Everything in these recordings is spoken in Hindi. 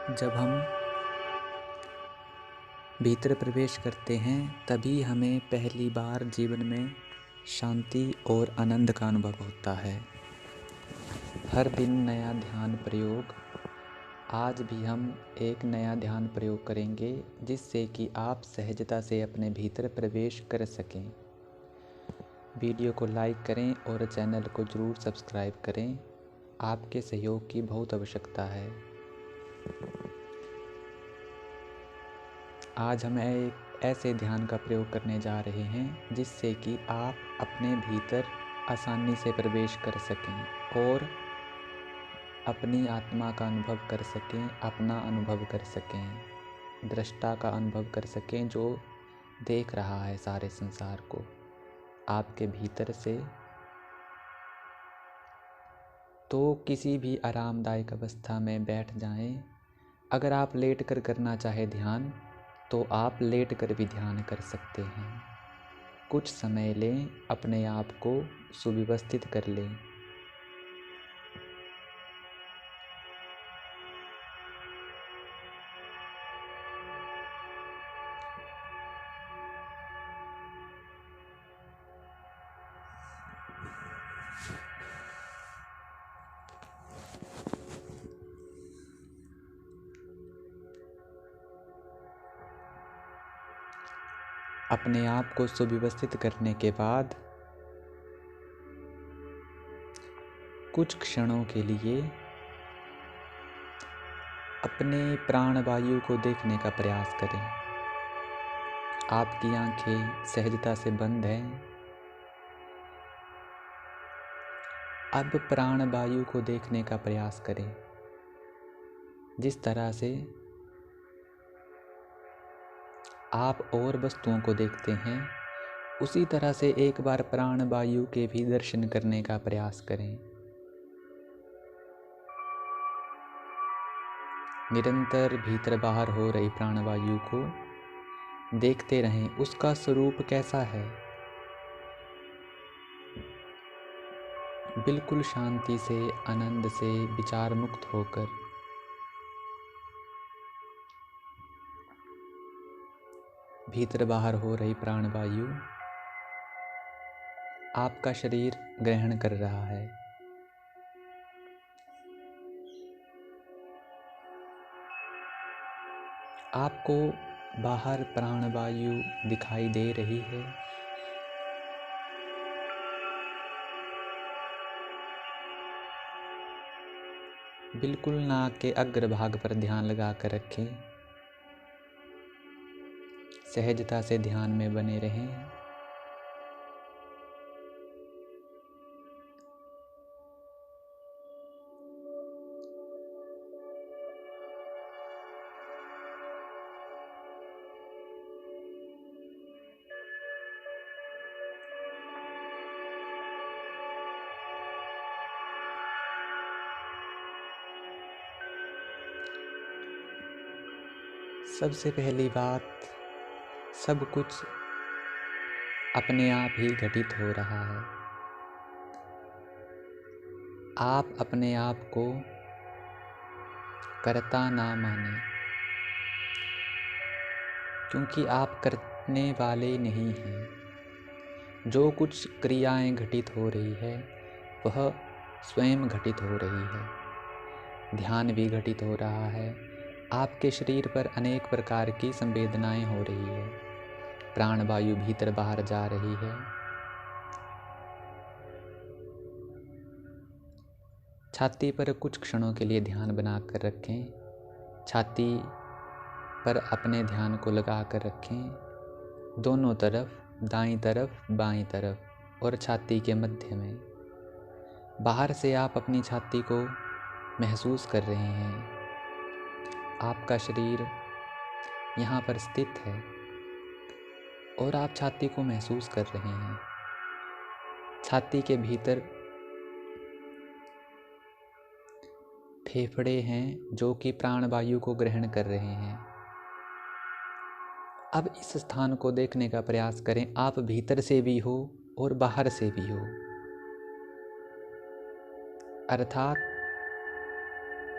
जब हम भीतर प्रवेश करते हैं तभी हमें पहली बार जीवन में शांति और आनंद का अनुभव होता है। हर दिन नया ध्यान प्रयोग। आज भी हम एक नया ध्यान प्रयोग करेंगे जिससे कि आप सहजता से अपने भीतर प्रवेश कर सकें। वीडियो को लाइक करें और चैनल को ज़रूर सब्सक्राइब करें। आपके सहयोग की बहुत आवश्यकता है। आज हम एक ऐसे ध्यान का प्रयोग करने जा रहे हैं जिससे कि आप अपने भीतर आसानी से प्रवेश कर सकें और अपनी आत्मा का अनुभव कर सकें, अपना अनुभव कर सकें, दृष्टा का अनुभव कर सकें जो देख रहा है सारे संसार को आपके भीतर से। तो किसी भी आरामदायक अवस्था में बैठ जाएं। अगर आप लेट कर करना चाहे ध्यान तो आप लेट कर भी ध्यान कर सकते हैं। कुछ समय लें, अपने आप को सुव्यवस्थित कर लें। अपने आप को सुव्यवस्थित करने के बाद कुछ क्षणों के लिए अपने प्राणवायु को देखने का प्रयास करें। आपकी आंखें सहजता से बंद हैं। अब प्राणवायु को देखने का प्रयास करें। जिस तरह से आप और वस्तुओं को देखते हैं उसी तरह से एक बार प्राणवायु के भी दर्शन करने का प्रयास करें। निरंतर भीतर बाहर हो रही प्राणवायु को देखते रहें। उसका स्वरूप कैसा है? बिल्कुल शांति से, आनंद से, विचार मुक्त होकर भीतर बाहर हो रही प्राणवायु आपका शरीर ग्रहण कर रहा है। आपको बाहर प्राणवायु दिखाई दे रही है। बिल्कुल नाक के अग्रभाग पर ध्यान लगा कर रखें। सहजता से ध्यान में बने रहें। सबसे पहली बात, सब कुछ अपने आप ही घटित हो रहा है। आप अपने आप को कर्ता ना माने, क्योंकि आप करने वाले नहीं हैं। जो कुछ क्रियाएं घटित हो रही है वह स्वयं घटित हो रही है। ध्यान भी घटित हो रहा है। आपके शरीर पर अनेक प्रकार की संवेदनाएं हो रही है। प्राणवायु भीतर बाहर जा रही है। छाती पर कुछ क्षणों के लिए ध्यान बनाकर रखें। छाती पर अपने ध्यान को लगा कर रखें। दोनों तरफ, दाईं तरफ, बाईं तरफ और छाती के मध्य में। बाहर से आप अपनी छाती को महसूस कर रहे हैं। आपका शरीर यहाँ पर स्थित है और आप छाती को महसूस कर रहे हैं। छाती के भीतर फेफड़े हैं जो कि प्राणवायु को ग्रहण कर रहे हैं। अब इस स्थान को देखने का प्रयास करें। आप भीतर से भी हो और बाहर से भी हो, अर्थात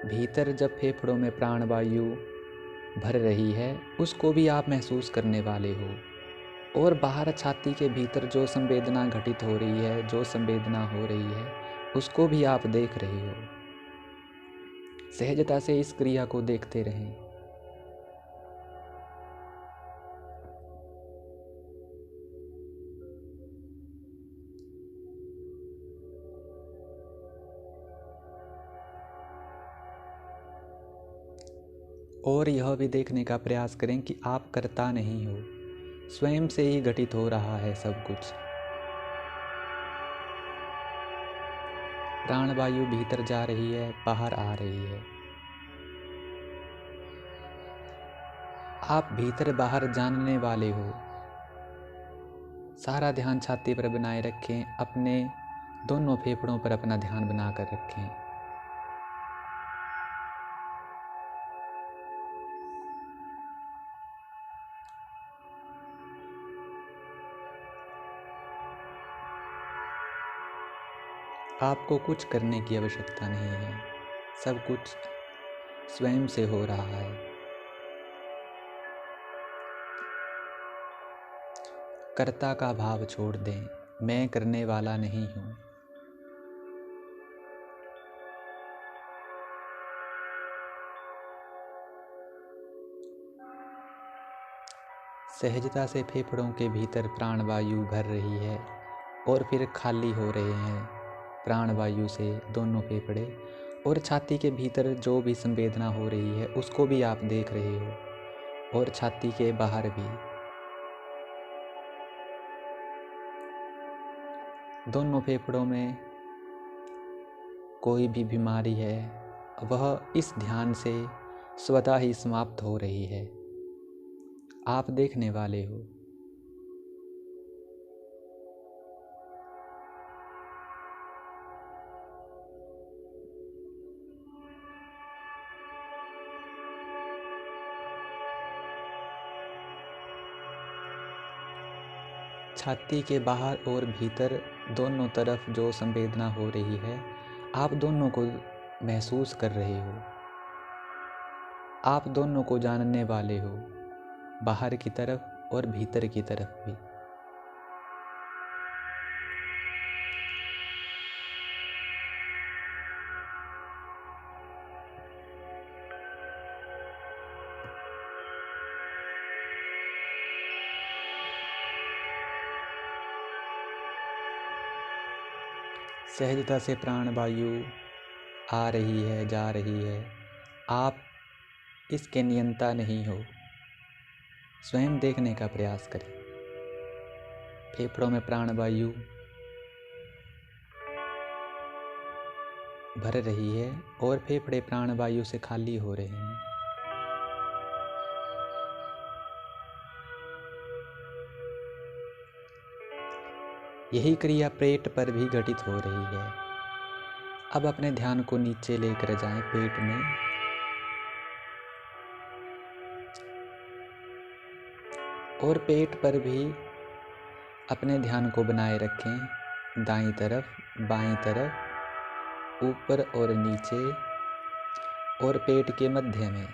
भीतर जब फेफड़ों में प्राणवायु भर रही है उसको भी आप महसूस करने वाले हो, और बाहर छाती के भीतर जो संवेदना घटित हो रही है, जो संवेदना हो रही है, उसको भी आप देख रहे हो। सहजता से इस क्रिया को देखते रहें। और यह भी देखने का प्रयास करें कि आप करता नहीं हो, स्वयं से ही घटित हो रहा है सब कुछ। प्राणवायु भीतर जा रही है, बाहर आ रही है। आप भीतर बाहर जानने वाले हो। सारा ध्यान छाती पर बनाए रखें, अपने दोनों फेफड़ों पर अपना ध्यान बनाकर रखें। आपको कुछ करने की आवश्यकता नहीं है, सब कुछ स्वयं से हो रहा है। कर्ता का भाव छोड़ दें, मैं करने वाला नहीं हूँ। सहजता से फेफड़ों के भीतर प्राणवायु भर रही है और फिर खाली हो रहे हैं प्राणवायु से दोनों फेफड़े, और छाती के भीतर जो भी संवेदना हो रही है उसको भी आप देख रहे हो, और छाती के बाहर भी। दोनों फेफड़ों में कोई भी बीमारी है वह इस ध्यान से स्वतः ही समाप्त हो रही है। आप देखने वाले हो। छाती के बाहर और भीतर दोनों तरफ जो संवेदना हो रही है, आप दोनों को महसूस कर रहे हो। आप दोनों को जानने वाले हो, बाहर की तरफ और भीतर की तरफ भी। सहजता से प्राणवायु आ रही है, जा रही है। आप इसके नियंता नहीं हो। स्वयं देखने का प्रयास करें। फेफड़ों में प्राणवायु भर रही है और फेफड़े प्राणवायु से खाली हो रहे हैं। यही क्रिया पेट पर भी घटित हो रही है। अब अपने ध्यान को नीचे लेकर जाएं पेट में, और पेट पर भी अपने ध्यान को बनाए रखें। दाईं तरफ, बाईं तरफ, ऊपर और नीचे, और पेट के मध्य में।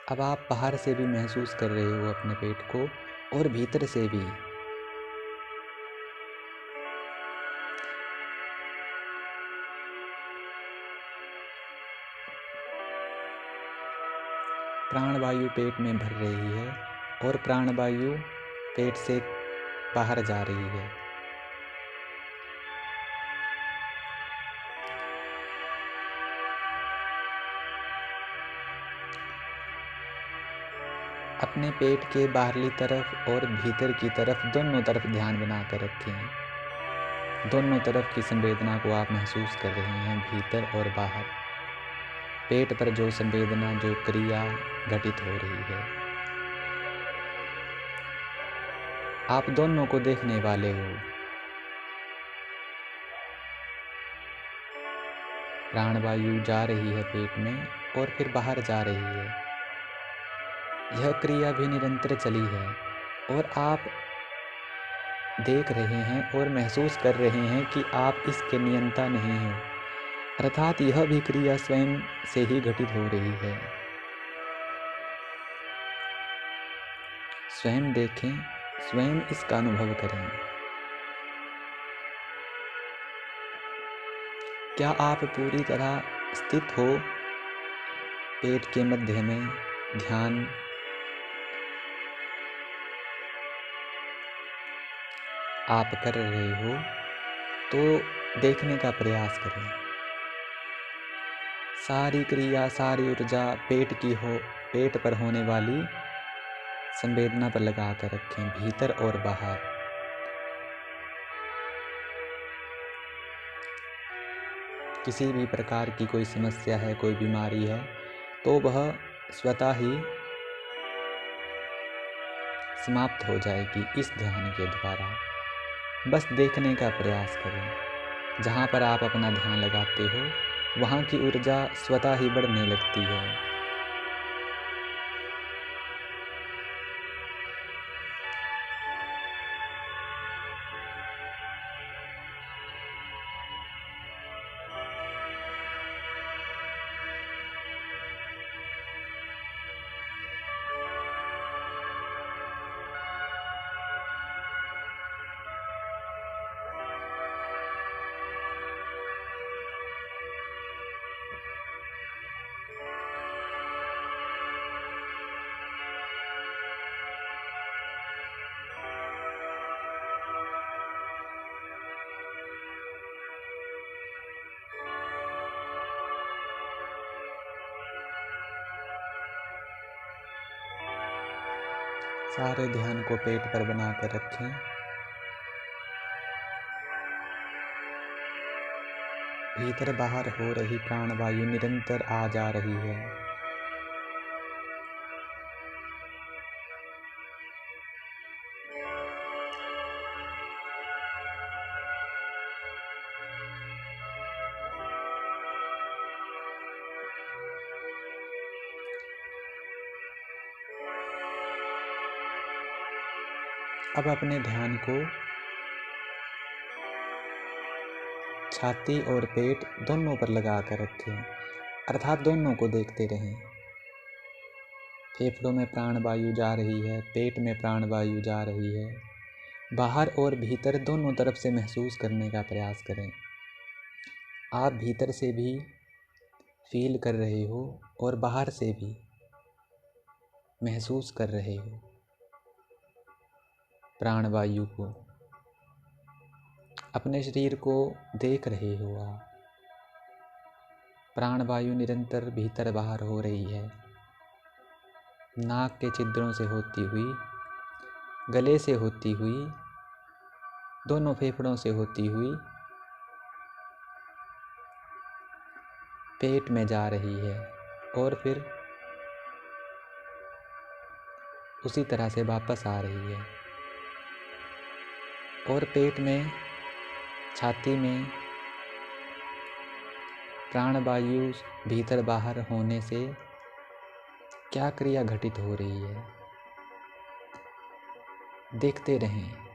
अब आप बाहर से भी महसूस कर रहे हो अपने पेट को, और भीतर से भी। प्राणवायु पेट में भर रही है और प्राणवायु पेट से बाहर जा रही है। अपने पेट के बाहरली तरफ और भीतर की तरफ, दोनों तरफ ध्यान बनाकर रखें। दोनों तरफ की संवेदना को आप महसूस कर रहे हैं, भीतर और बाहर। पेट पर जो संवेदना, जो क्रिया घटित हो रही है, आप दोनों को देखने वाले हो। प्राणवायु जा रही है पेट में और फिर बाहर जा रही है। यह क्रिया भी निरंतर चली है और आप देख रहे हैं और महसूस कर रहे हैं कि आप इसके नियंता नहीं हो, अर्थात यह भी क्रिया स्वयं से ही घटित हो रही है। स्वयं देखें, स्वयं इसका अनुभव करें। क्या आप पूरी तरह स्थित हो पेट के मध्य में ध्यान आप कर रहे हो तो देखने का प्रयास करें। सारी क्रिया, सारी ऊर्जा पेट पर होने वाली संवेदना पर लगा कर रखें, भीतर और बाहर। किसी भी प्रकार की कोई समस्या है, कोई बीमारी है, तो वह स्वतः ही समाप्त हो जाएगी इस ध्यान के द्वारा। बस देखने का प्रयास करें। जहाँ पर आप अपना ध्यान लगाते हो वहाँ की ऊर्जा स्वतः ही बढ़ने लगती है। सारे ध्यान को पेट पर बना कर रखें। भीतर बाहर हो रही प्राणवायु निरंतर आ जा रही है। अब अपने ध्यान को छाती और पेट दोनों पर लगा कर रखें, अर्थात दोनों को देखते रहें। फेफड़ों में प्राणवायु जा रही है, पेट में प्राणवायु जा रही है। बाहर और भीतर दोनों तरफ से महसूस करने का प्रयास करें। आप भीतर से भी फील कर रहे हो और बाहर से भी महसूस कर रहे हो प्राणवायु को। अपने शरीर को देख रहे हो आप। प्राणवायु निरंतर भीतर बाहर हो रही है, नाक के छिद्रों से होती हुई, गले से होती हुई, दोनों फेफड़ों से होती हुई पेट में जा रही है और फिर उसी तरह से वापस आ रही है। और पेट में, छाती में प्राणवायु भीतर बाहर होने से क्या क्रिया घटित हो रही है, देखते रहें।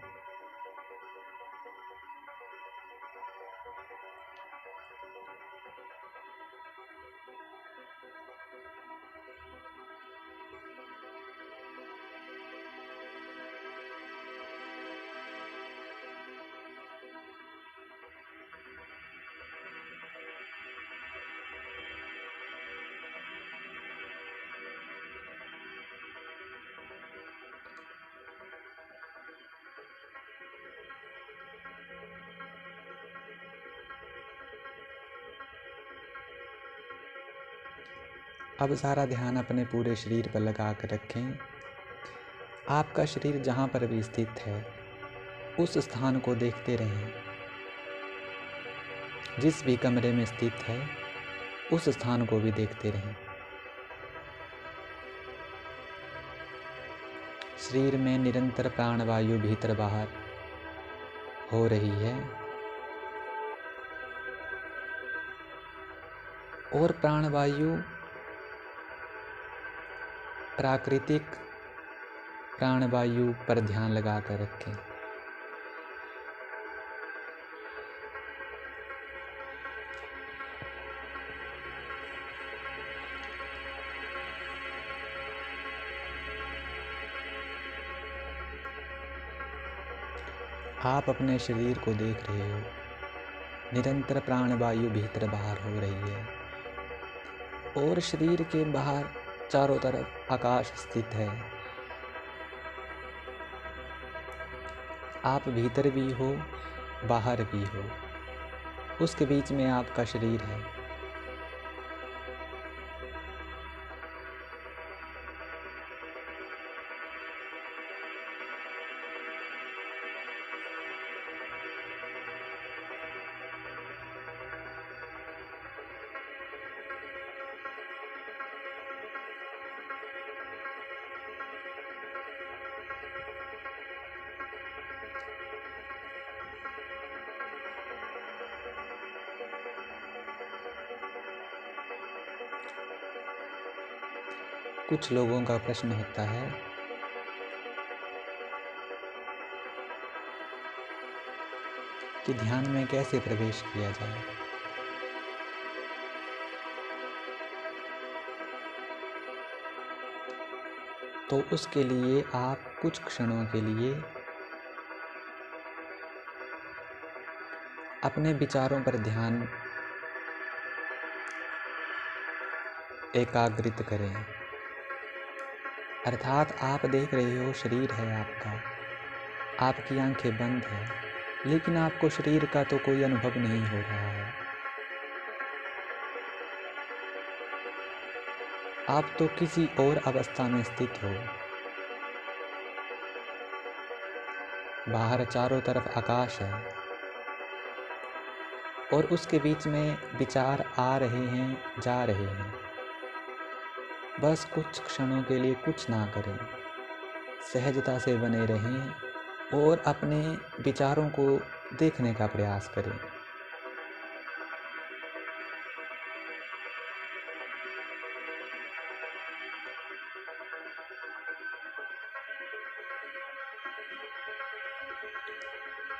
अब सारा ध्यान अपने पूरे शरीर पर लगा कर रखें। आपका शरीर जहाँ पर भी स्थित है उस स्थान को देखते रहें। जिस भी कमरे में स्थित है उस स्थान को भी देखते रहें। शरीर में निरंतर प्राणवायु भीतर बाहर हो रही है और प्राणवायु प्राकृतिक प्राणवायु पर ध्यान लगा कर रखें। आप अपने शरीर को देख रहे हो, निरंतर प्राणवायु भीतर बाहर हो रही है और शरीर के बाहर चारों तरफ आकाश स्थित है। आप भीतर भी हो, बाहर भी हो, उसके बीच में आपका शरीर है। कुछ लोगों का प्रश्न होता है कि ध्यान में कैसे प्रवेश किया जाए। तो उसके लिए आप कुछ क्षणों के लिए अपने विचारों पर ध्यान एकाग्रित करें। अर्थात आप देख रहे हो, शरीर है आपका, आपकी आंखें बंद है, लेकिन आपको शरीर का तो कोई अनुभव नहीं हो रहा है। आप तो किसी और अवस्था में स्थित हो। बाहर चारों तरफ आकाश है और उसके बीच में विचार आ रहे हैं, जा रहे हैं। बस कुछ क्षणों के लिए कुछ ना करें, सहजता से बने रहें और अपने विचारों को देखने का प्रयास करें।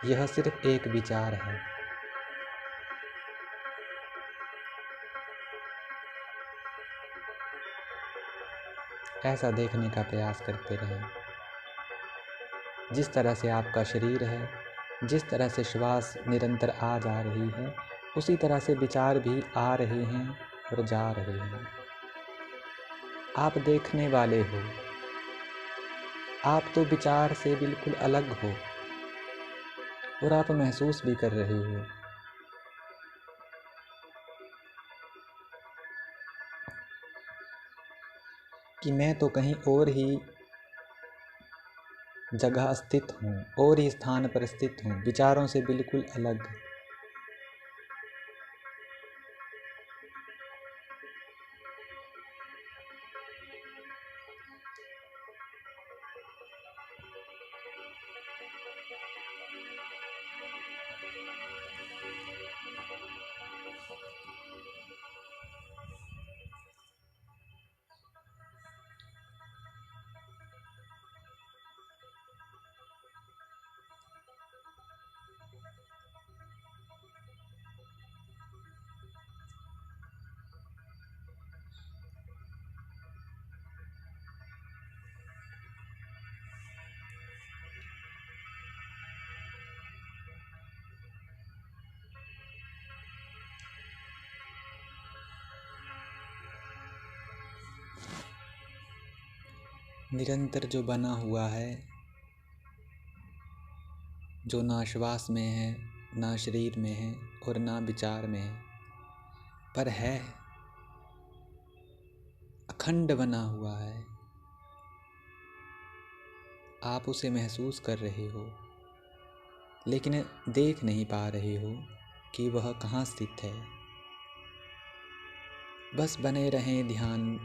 यह सिर्फ एक विचार है। ऐसा देखने का प्रयास करते रहें। जिस तरह से आपका शरीर है, जिस तरह से श्वास निरंतर आ जा रही है, उसी तरह से विचार भी आ रहे हैं और जा रहे हैं। आप देखने वाले हो। आप तो विचार से बिल्कुल अलग हो और आप महसूस भी कर रहे हो। कि मैं तो कहीं और ही जगह स्थित हूँ, और ही स्थान पर स्थित हूँ, विचारों से बिल्कुल अलग। निरंतर जो बना हुआ है, जो ना श्वास में है, ना शरीर में है और ना विचार में है, पर है, अखंड बना हुआ है। आप उसे महसूस कर रहे हो, लेकिन देख नहीं पा रहे हो कि वह कहाँ स्थित है। बस बने रहें ध्यान,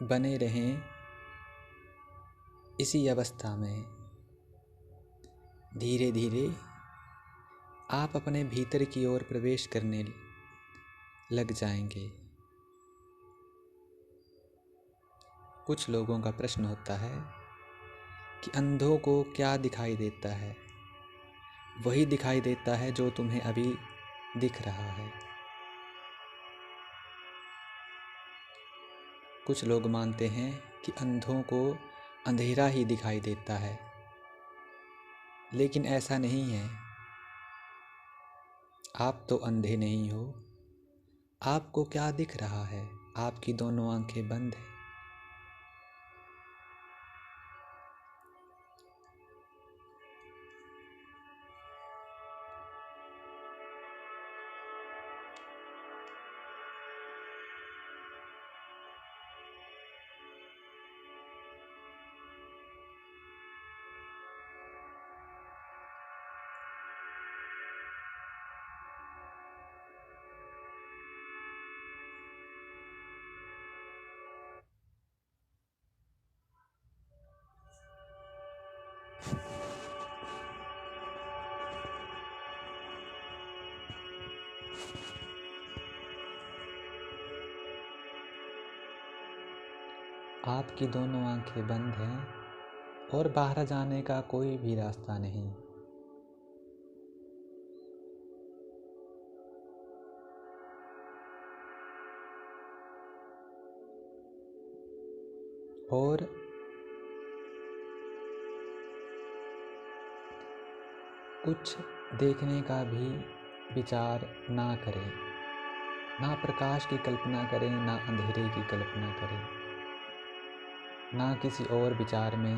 बने रहें इसी अवस्था में। धीरे धीरे आप अपने भीतर की ओर प्रवेश करने लग जाएंगे। कुछ लोगों का प्रश्न होता है कि अंधों को क्या दिखाई देता है? वही दिखाई देता है जो तुम्हें अभी दिख रहा है। कुछ लोग मानते हैं कि अंधों को अंधेरा ही दिखाई देता है, लेकिन ऐसा नहीं है। आप तो अंधे नहीं हो। आपको क्या दिख रहा है? आपकी दोनों आंखें बंद हैं। आपकी दोनों आंखें बंद हैं और बाहर जाने का कोई भी रास्ता नहीं। और कुछ देखने का भी विचार ना करें, ना प्रकाश की कल्पना करें, ना अंधेरे की कल्पना करें, ना किसी और विचार में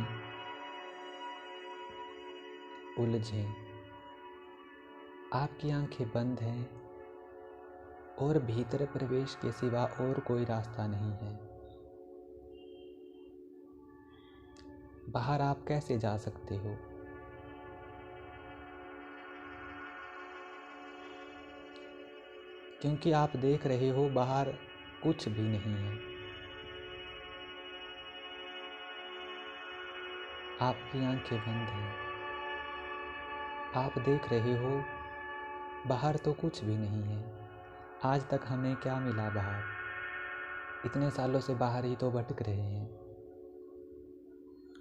उलझें। आपकी आंखें बंद हैं और भीतर प्रवेश के सिवा और कोई रास्ता नहीं है। बाहर आप कैसे जा सकते हो? क्योंकि आप देख रहे हो बाहर कुछ भी नहीं है। आपकी आंखें बंद हैं। आप देख रहे हो बाहर तो कुछ भी नहीं है। आज तक हमें क्या मिला बाहर? इतने सालों से बाहर ही तो भटक रहे हैं।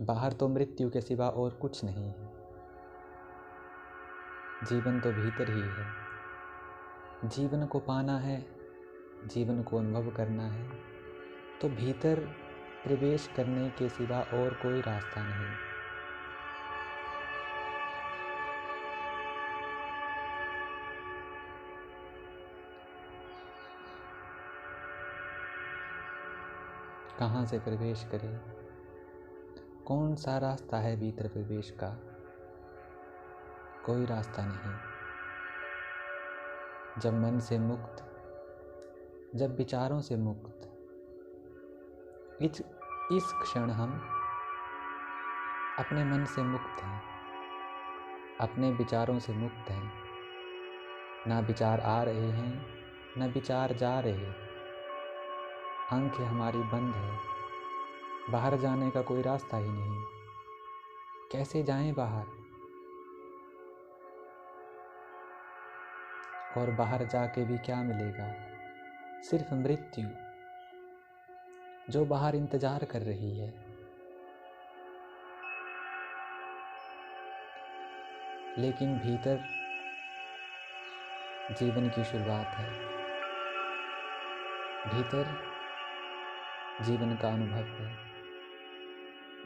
बाहर तो मृत्यु के सिवा और कुछ नहीं है। जीवन तो भीतर ही है। जीवन को पाना है, जीवन को अनुभव करना है, तो भीतर प्रवेश करने के सिवा और कोई रास्ता नहीं। कहाँ से प्रवेश करें? कौन सा रास्ता है भीतर प्रवेश का? कोई रास्ता नहीं। जब मन से मुक्त, जब विचारों से मुक्त, इस क्षण हम अपने मन से मुक्त हैं, अपने विचारों से मुक्त हैं। ना विचार आ रहे हैं, ना विचार जा रहे। आंखें हमारी बंद है। बाहर जाने का कोई रास्ता ही नहीं। कैसे जाएं बाहर? और बाहर जाके भी क्या मिलेगा? सिर्फ मृत्यु, जो बाहर इंतजार कर रही है। लेकिन भीतर जीवन की शुरुआत है। भीतर जीवन का अनुभव है।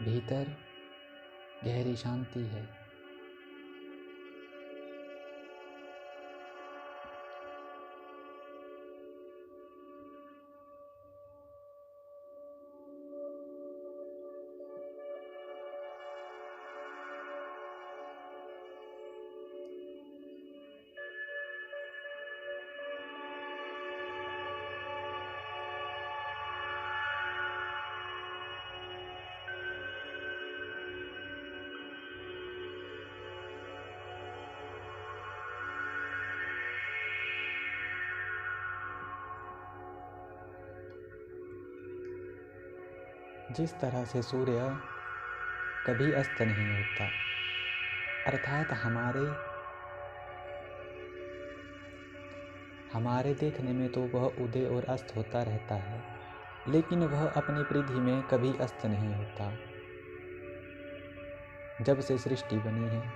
भीतर गहरी शांति है। जिस तरह से सूर्य कभी अस्त नहीं होता, अर्थात हमारे देखने में तो वह उदय और अस्त होता रहता है, लेकिन वह अपनी परिधि में कभी अस्त नहीं होता। जब से सृष्टि बनी है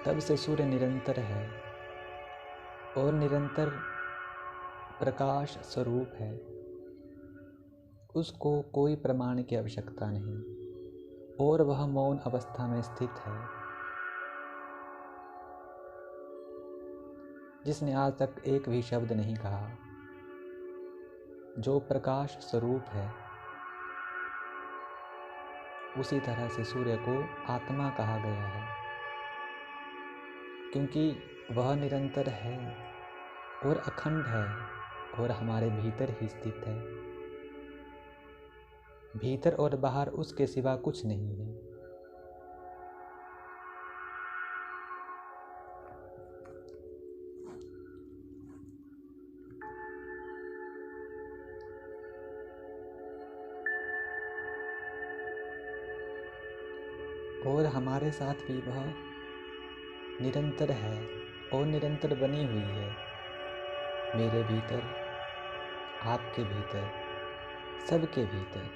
तब से सूर्य निरंतर है और निरंतर प्रकाश स्वरूप है। उसको कोई प्रमाण की आवश्यकता नहीं और वह मौन अवस्था में स्थित है। जिसने आज तक एक भी शब्द नहीं कहा, जो प्रकाश स्वरूप है, उसी तरह से सूर्य को आत्मा कहा गया है, क्योंकि वह निरंतर है और अखंड है और हमारे भीतर ही स्थित है। भीतर और बाहर उसके सिवा कुछ नहीं है। और हमारे साथ भी वह निरंतर है और निरंतर बनी हुई है, मेरे भीतर, आपके भीतर, सबके भीतर।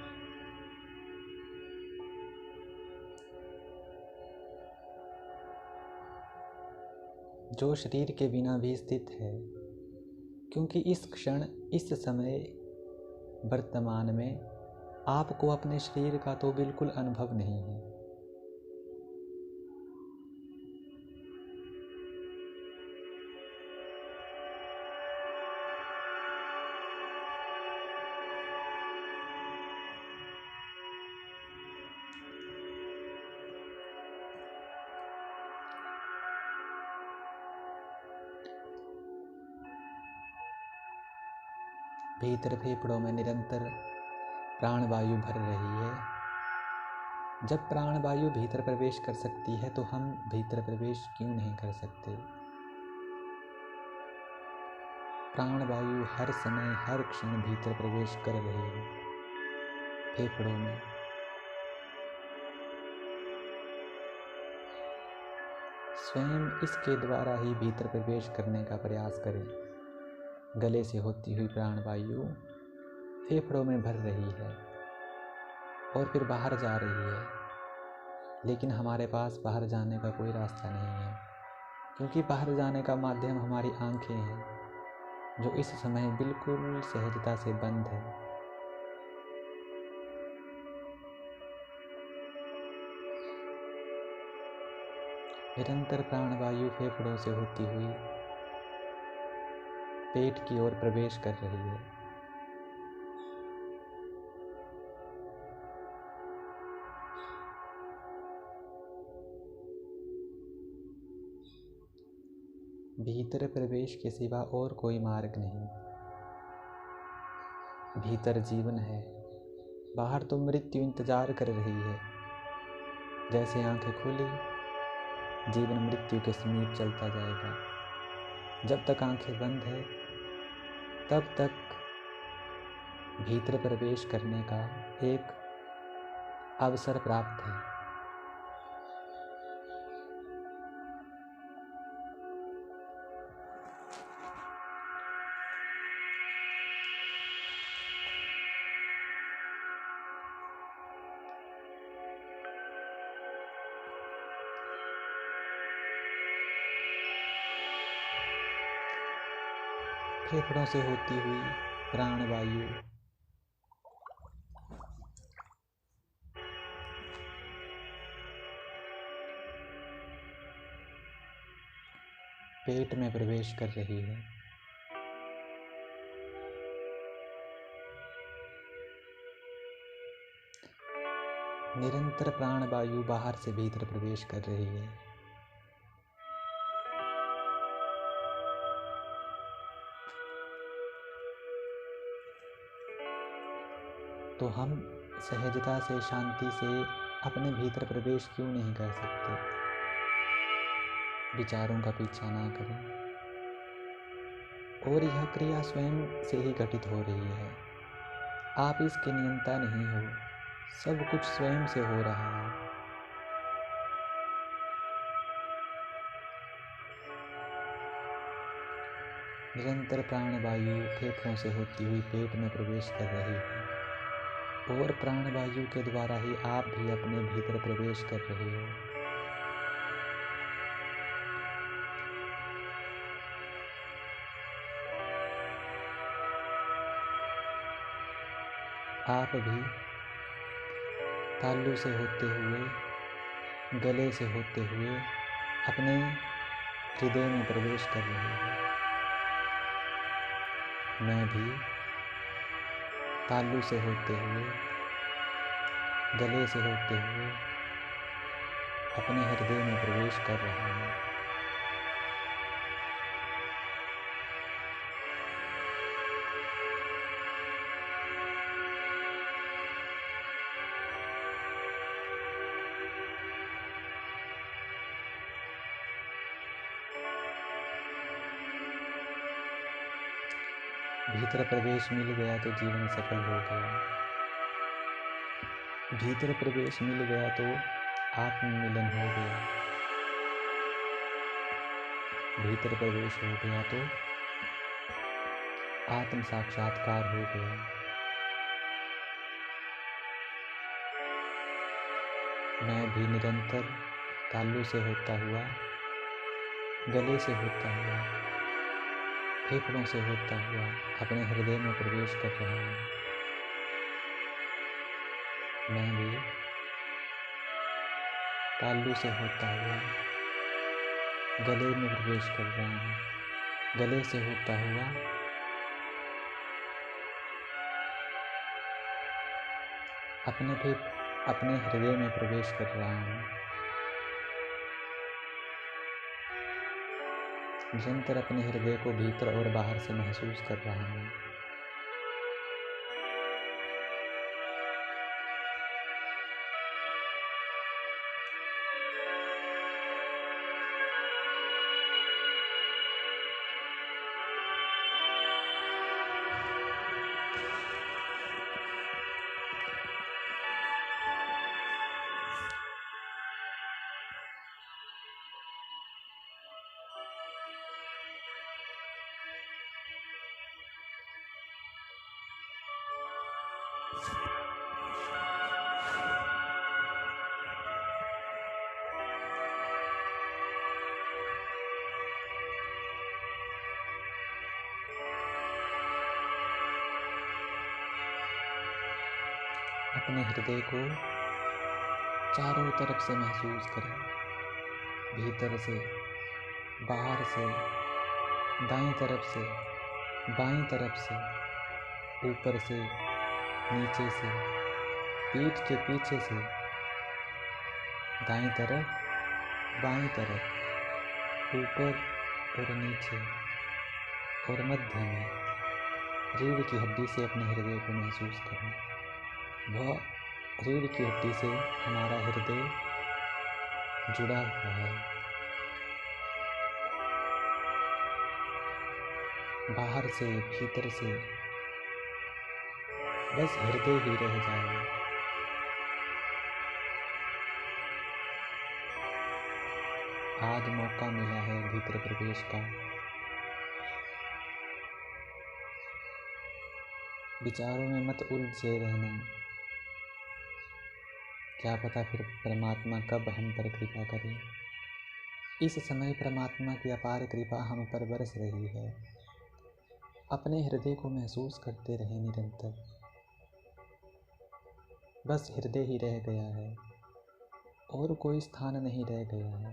जो शरीर के बिना भी स्थित है, क्योंकि इस क्षण, इस समय, वर्तमान में आपको अपने शरीर का तो बिल्कुल अनुभव नहीं है। भीतर फेफड़ों में निरंतर प्राणवायु भर रही है। जब प्राणवायु भीतर प्रवेश कर सकती है तो हम भीतर प्रवेश क्यों नहीं कर सकते? प्राणवायु हर समय, हर क्षण भीतर प्रवेश कर रही है फेफड़ों में। स्वयं इसके द्वारा ही भीतर प्रवेश करने का प्रयास करें। गले से होती हुई प्राणवायु फेफड़ों में भर रही है और फिर बाहर जा रही है, लेकिन हमारे पास बाहर जाने का कोई रास्ता नहीं है, क्योंकि बाहर जाने का माध्यम हमारी आंखें हैं, जो इस समय बिल्कुल सहजता से बंद है। निरंतर प्राणवायु फेफड़ों से होती हुई पेट की ओर प्रवेश कर रही है। भीतर प्रवेश के सिवा और कोई मार्ग नहीं। भीतर जीवन है, बाहर तो मृत्यु इंतजार कर रही है। जैसे आंखें खुली, जीवन मृत्यु के समीप चलता जाएगा। जब तक आंखें बंद है, तब तक भीतर प्रवेश करने का एक अवसर प्राप्त है। फेफड़ों से होती हुई प्राणवायु पेट में प्रवेश कर रही है। निरंतर प्राणवायु बाहर से भीतर प्रवेश कर रही है। तो हम सहजता से, शांति से अपने भीतर प्रवेश क्यों नहीं कर सकते? विचारों का पीछा ना करें। और यह क्रिया स्वयं से ही घटित हो रही है। आप इसके नियंता नहीं हो, सब कुछ स्वयं से हो रहा है। निरंतर प्राणवायु फेफड़ों से होती हुई पेट में प्रवेश कर रही है और प्राणवायु के द्वारा ही आप भी अपने भीतर प्रवेश कर रहे हो। आप भी तालु से होते हुए, गले से होते हुए अपने हृदय में प्रवेश कर रहे हैं। मैं भी तालु से होते हुए, गले से होते हुए अपने हृदय में प्रवेश कर रहा हूँ। भीतर प्रवेश मिल गया तो जीवन सफल हो गया। भीतर प्रवेश मिल गया तो आत्ममिलन हो गया। भीतर प्रवेश हो गया तो आत्म साक्षात्कार हो गया। मैं भी निरंतर तालु से होता हुआ, गले से होता हुआ, फेफड़ों से होता हुआ अपने हृदय में प्रवेश कर रहा हूँ। मैं भी तालु से होता हुआ गले में प्रवेश कर रहा हूँ। गले से होता हुआ अपने हृदय में प्रवेश कर रहा हूँ। निरंतर अपने हृदय को भीतर और बाहर से महसूस कर रहा हूँ। अपने हृदय को चारों तरफ से महसूस करें। भीतर से, बाहर से, दाईं तरफ से, बाईं तरफ से, ऊपर से, नीचे से, पीठ के पीछे से, दाईं तरफ, बाईं तरफ, ऊपर और नीचे और मध्य में रीढ़ की हड्डी से अपने हृदय को महसूस करें। वह रीढ़ की हड्डी से हमारा हृदय जुड़ा हुआ है। बाहर से, भीतर से बस हृदय ही रह जाए। आज मौका मिला है भीतर प्रवेश का। विचारों में मत उलझे रहना। क्या पता फिर परमात्मा कब हम पर कृपा करे। इस समय परमात्मा की अपार कृपा हम पर बरस रही है। अपने हृदय को महसूस करते रहे निरंतर। बस हृदय ही रह गया है और कोई स्थान नहीं रह गया है।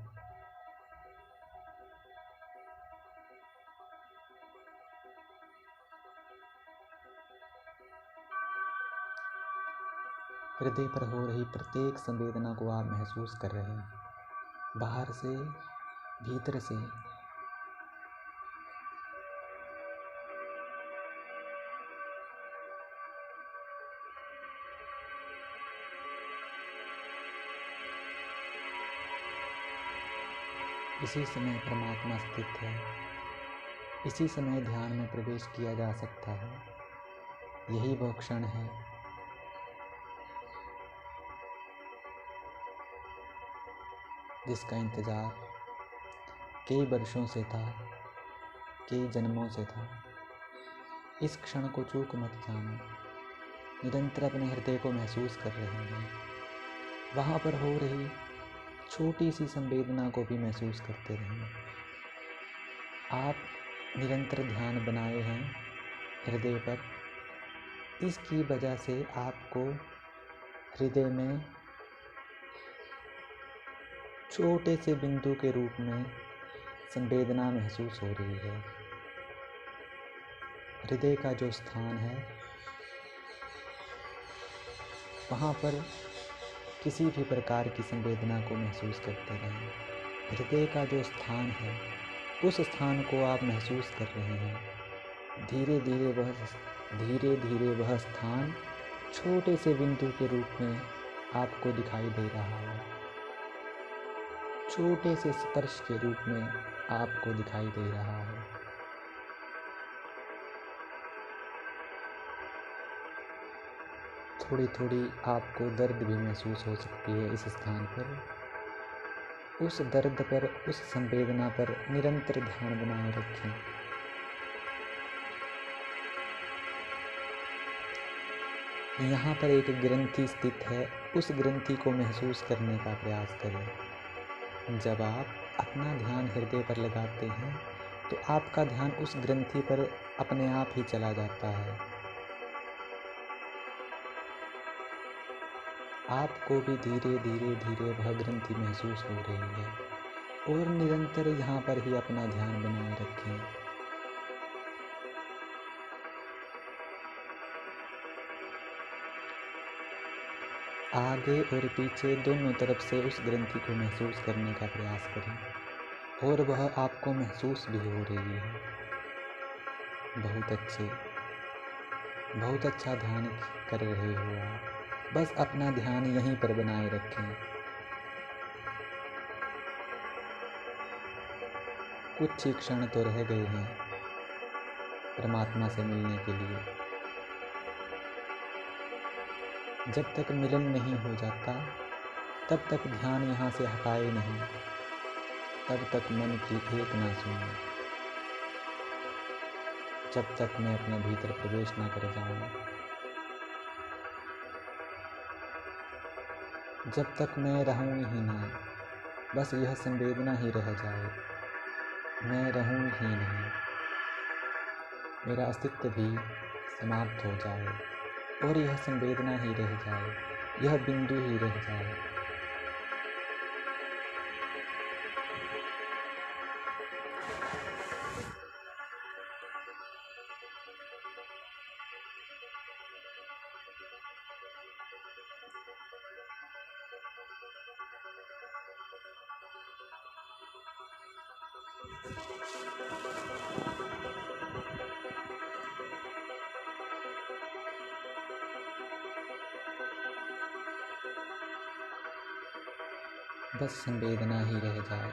हृदय पर हो रही प्रत्येक संवेदना को आप महसूस कर रहे हैं, बाहर से, भीतर से। इसी समय परमात्मा स्थित है। इसी समय ध्यान में प्रवेश किया जा सकता है। यही वो क्षण है। जिसका इंतजार कई वर्षों से था, कई जन्मों से था। इस क्षण को चूक मत जाना। निरंतर अपने हृदय को महसूस कर रहे हैं। वहाँ पर हो रही छोटी सी संवेदना को भी महसूस करते रहें। आप निरंतर ध्यान बनाए हैं हृदय पर। इसकी वजह से आपको हृदय में छोटे से बिंदु के रूप में संवेदना महसूस हो रही है। हृदय का जो स्थान है वहाँ पर किसी भी प्रकार की संवेदना को महसूस करते रहें। हृदय का जो स्थान है उस स्थान को आप महसूस कर रहे हैं। धीरे धीरे वह स्थान छोटे से बिंदु के रूप में आपको दिखाई दे रहा है। छोटे से स्पर्श के रूप में आपको दिखाई दे रहा है। थोड़ी थोड़ी आपको दर्द भी महसूस हो सकती है इस स्थान पर। उस दर्द पर, उस संवेदना पर निरंतर ध्यान बनाए रखें। यहाँ पर एक ग्रंथि स्थित है, उस ग्रंथि को महसूस करने का प्रयास करें। जब आप अपना ध्यान हृदय पर लगाते हैं तो आपका ध्यान उस ग्रंथि पर अपने आप ही चला जाता है। आपको भी धीरे धीरे वह ग्रंथि महसूस हो रही है और निरंतर यहाँ पर ही अपना ध्यान बनाए रखें। आगे और पीछे दोनों तरफ से उस ग्रंथि को महसूस करने का प्रयास करें और वह आपको महसूस भी हो रही है। बहुत अच्छा ध्यान कर रहे हो आप। बस अपना ध्यान यहीं पर बनाए रखें। कुछ ही क्षण तो रह गए हैं परमात्मा से मिलने के लिए। जब तक मिलन नहीं हो जाता तब तक ध्यान यहाँ से हटाए नहीं, तब तक मन की एक ना सुने, जब तक मैं अपने भीतर प्रवेश ना कर जाऊं, जब तक मैं रहूं ही नहीं, बस यह संवेदना ही रह जाए, मैं रहूं ही नहीं, मेरा अस्तित्व भी समाप्त हो जाए और यह संवेदना ही रह जाए, यह बिंदु ही रह जाए। बस संवेदना ही रह जाए,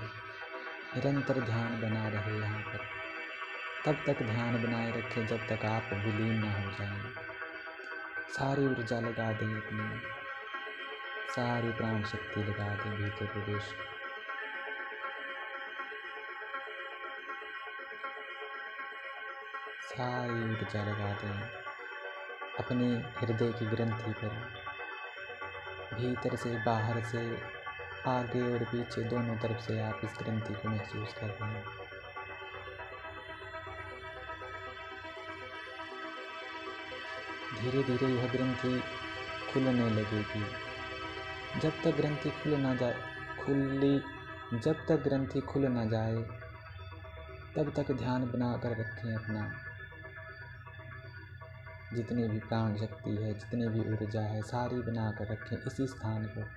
निरंतर ध्यान बना रहे यहाँ पर। तब तक ध्यान बनाए रखें जब तक आप विलीन ना हो जाएं। सारी ऊर्जा लगा दें अपनी, सारी प्राण शक्ति लगा दें भीतर प्रवेश। सारी ऊर्जा लगा दें अपनी हृदय की ग्रंथि पर। भीतर से, बाहर से, आगे और पीछे दोनों तरफ से आप इस ग्रंथि को महसूस कर रहे हैं। धीरे धीरे यह ग्रंथि खुलने लगेगी। जब तक ग्रंथि खुल ना जाए तब तक ध्यान बना कर रखें अपना। जितनी भी प्राण शक्ति है, जितनी भी ऊर्जा है, सारी बना कर रखें इसी स्थान पर।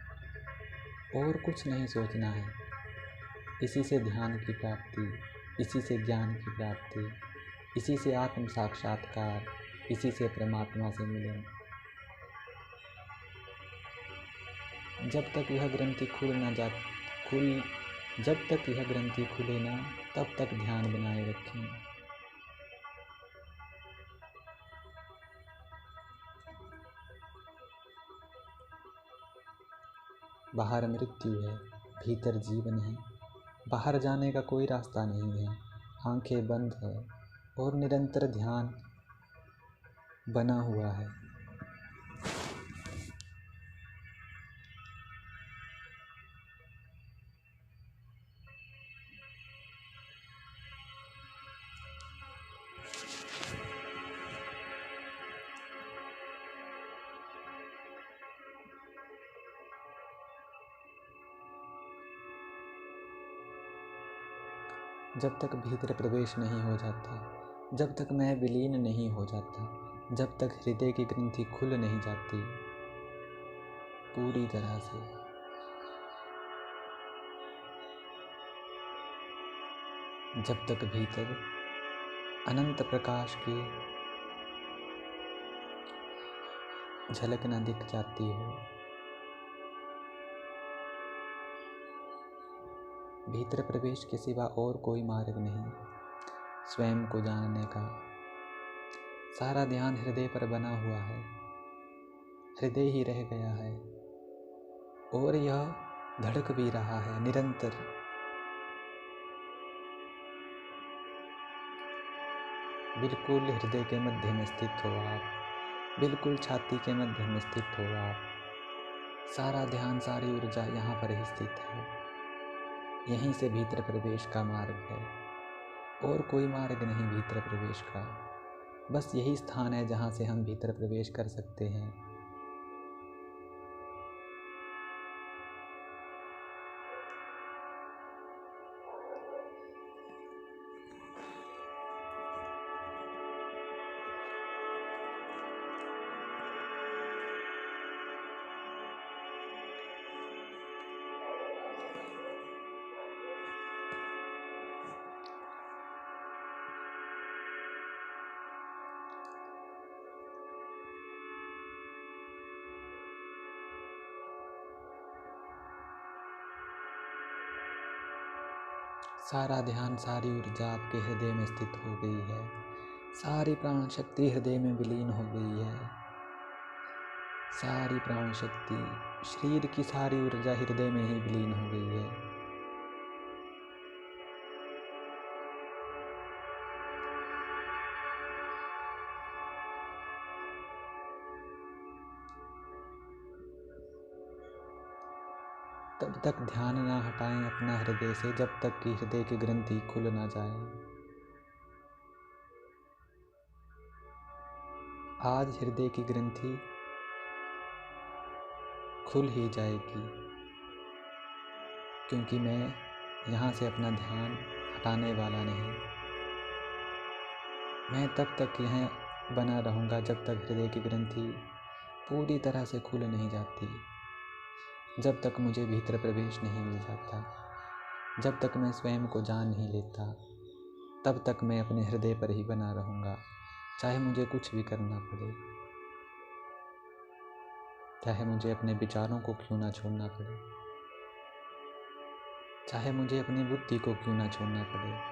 और कुछ नहीं सोचना है। इसी से ध्यान की प्राप्ति, इसी से ज्ञान की प्राप्ति, इसी से आत्म साक्षात्कार, इसी से परमात्मा से मिलन। जब तक यह ग्रंथि जब तक यह ग्रंथि खुले ना, तब तक ध्यान बनाए रखें। बाहर मृत्यु है, भीतर जीवन है। बाहर जाने का कोई रास्ता नहीं है। आंखें बंद है और निरंतर ध्यान बना हुआ है। जब तक भीतर प्रवेश नहीं हो जाता, जब तक मैं विलीन नहीं हो जाता, जब तक हृदय की ग्रंथि खुल नहीं जाती पूरी तरह से, जब तक भीतर अनंत प्रकाश की झलक न दिख जाती हो, भीतर प्रवेश के सिवा और कोई मार्ग नहीं स्वयं को जानने का। सारा ध्यान हृदय पर बना हुआ है, हृदय ही रह गया है और यह धड़क भी रहा है निरंतर। बिल्कुल हृदय के मध्य में स्थित हो आप, बिल्कुल छाती के मध्य में स्थित हो आप। सारा ध्यान, सारी ऊर्जा यहाँ पर ही स्थित है। यहीं से भीतर प्रवेश का मार्ग है और कोई मार्ग नहीं भीतर प्रवेश का। बस यही स्थान है जहाँ से हम भीतर प्रवेश कर सकते हैं। सारा ध्यान, सारी ऊर्जा आपके हृदय में स्थित हो गई है। सारी प्राण शक्ति हृदय में विलीन हो गई है। सारी प्राण शक्ति, शरीर की सारी ऊर्जा हृदय में ही विलीन हो गई है। तब तक ध्यान ना हटाएं अपना हृदय से जब तक कि हृदय की ग्रंथि खुल ना जाए। आज हृदय की ग्रंथि खुल ही जाएगी, क्योंकि मैं यहाँ से अपना ध्यान हटाने वाला नहीं। मैं तब तक यहाँ बना रहूँगा जब तक हृदय की ग्रंथि पूरी तरह से खुल नहीं जाती, जब तक मुझे भीतर प्रवेश नहीं मिल जाता, जब तक मैं स्वयं को जान नहीं लेता, तब तक मैं अपने हृदय पर ही बना रहूँगा, चाहे मुझे कुछ भी करना पड़े, चाहे मुझे अपने विचारों को क्यों ना छोड़ना पड़े, चाहे मुझे अपनी बुद्धि को क्यों ना छोड़ना पड़े।